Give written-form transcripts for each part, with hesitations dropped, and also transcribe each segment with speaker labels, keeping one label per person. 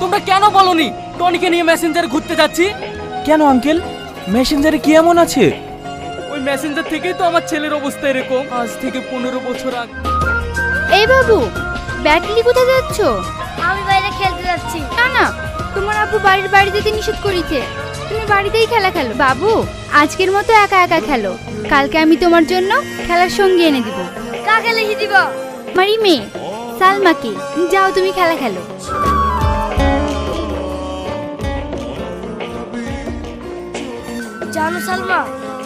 Speaker 1: তোমরা কেন বলনি টনিকে নিয়ে মেসেঞ্জারে ঘুরতে যাচ্ছি?
Speaker 2: কেন আঙ্কেল, মেসেঞ্জারে কি এমন আছে?
Speaker 1: ওই মেসেঞ্জার থেকেই তো আমার ছেলের অবস্থা এরকম। আজ থেকে 15 বছর আগে।
Speaker 3: এই বাবু, ব্যাট নিয়ে কোথায় যাচ্ছ?
Speaker 4: আমি বাইরে খেলতে যাচ্ছি।
Speaker 3: না না, তোমার আব্বু বাড়ির বাইরে যেতে নিষেধ করেছে। তুমি বাড়িতেই খেলা খেলো। বাবু, আজকের মতো একা একা খেলো, কালকে আমি তোমার জন্য খেলার সঙ্গী এনে দিব।
Speaker 4: কাকে লিখে দিব?
Speaker 3: আমারই মেয়ে সালমাকে। যাও তুমি খেলা খেলো।
Speaker 4: জানো সালমা,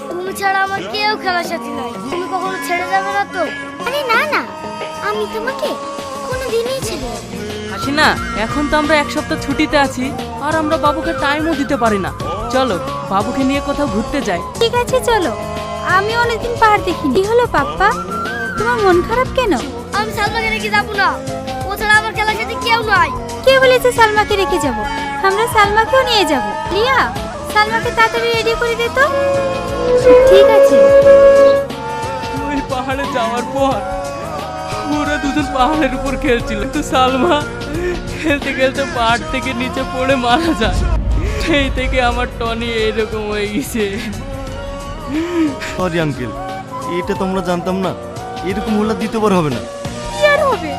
Speaker 4: তুমি ছাড়া আমার কেউ খেলার সাথী নাই। তুমি কখনো ছেড়ে যাবে না তো? আরে না না, আমি তোমাকে কোনোদিনই ছেড়ে যাব না।
Speaker 1: হাসিনা, এখন তো আমরা এক সপ্তাহ ছুটিতে আছি আর আমরা বাবুকে টাইমও দিতে পারি না। চলো বাবুকে নিয়ে কোথাও ঘুরতে যাই।
Speaker 3: ঠিক আছে চলো। আমি অনেকদিন পাহাড় দেখিনি। কি হলো পাপ্পা, তোমার মন খারাপ কেন?
Speaker 4: আমি সালমাকে রেখে যাবো না। ও ছাড়া আমার খেলার সাথী কেউ নাই।
Speaker 3: কে বলেছে সালমাকে রেখে যাব? আমরা সালমাকেও নিয়ে যাব। লিয়া, সালমাকে তাড়াতাড়ি রেডি করে দে তো। ঠিক আছে।
Speaker 1: ওই পাহাড়ে যাওয়ার পর ওরা দুজন পাহাড়ের উপর খেলছিল, তো সালমা খেলতে খেলতে পাহাড় থেকে নিচে পড়ে মারা যায়। সেই থেকে আমার টনি এইরকম হয়ে গেছে।
Speaker 5: সরি আঙ্কেল, এটা তোমরা জানতাম না। এরকম হলে দ্বিতীয়বার হবে না।
Speaker 3: কি আর হবে,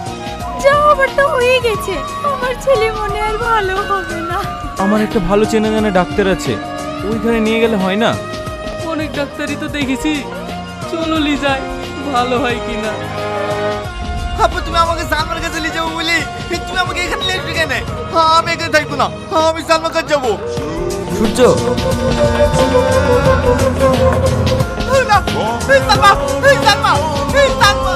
Speaker 3: যা হবার তো হয়ে গেছে। আমার ছেলে মনে আর ভালো হবে না।
Speaker 2: আমার একটা ভালো চেনা জানা ডাক্তার আছে, ওইখানে নিয়ে গেলে হয় না?
Speaker 1: অনেক ডাক্তারই তো দেখেছি, চলো লি যাই, ভালো হয় কিনা।
Speaker 5: আপু, তুমি আমাকে সালমার কাছে নিয়ে যাবো বলি তুমি আমাকে এখানে নিয়ে আসবে কেন? আমি এখানে থাকবো না, আমি সালমার কাছে যাবো।
Speaker 2: সূর্য,
Speaker 5: না, এই সালমা, এই সালমা, এই সালমা।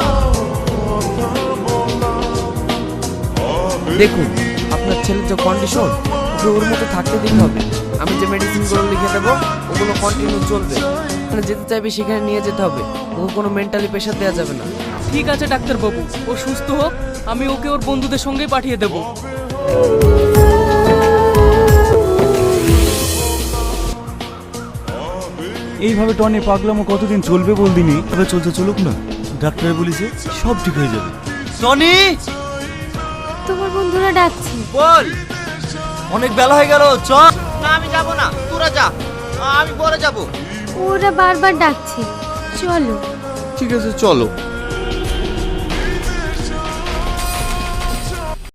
Speaker 6: দেখুন, আপনার ছেলের যে কন্ডিশন, ওকে ওর মতো থাকতে দিতে হবে। আমি যে মেডিসিনগুলো লিখে দেবো ওগুলো কন্টিনিউ চলবে। ওখানে যেতে চাইবে সেখানে নিয়ে যেতে হবে। ওকে কোনো মেন্টালি প্রেশার দেওয়া যাবে না।
Speaker 1: ঠিক আছে ডাক্তারবাবু, ও সুস্থ হোক, আমি ওকে ওর বন্ধুদের সঙ্গে পাঠিয়ে দেবো।
Speaker 2: এইভাবে টনি পাগলামো কতদিন চলবে বলদিনি?
Speaker 5: তবে চলতে চলুক না, ডাক্তার বলেছে সব ঠিক হয়ে যাবে। টনি,
Speaker 3: তোমার বন্ধুরা ডাকছে।
Speaker 5: বল, অনেক বেলা হয়ে গেল, চল। না আমি যাব না, তোরা যা, আমি পরে যাব।
Speaker 3: ওরা বারবার ডাকছে, চলো।
Speaker 5: ঠিক আছে চলো।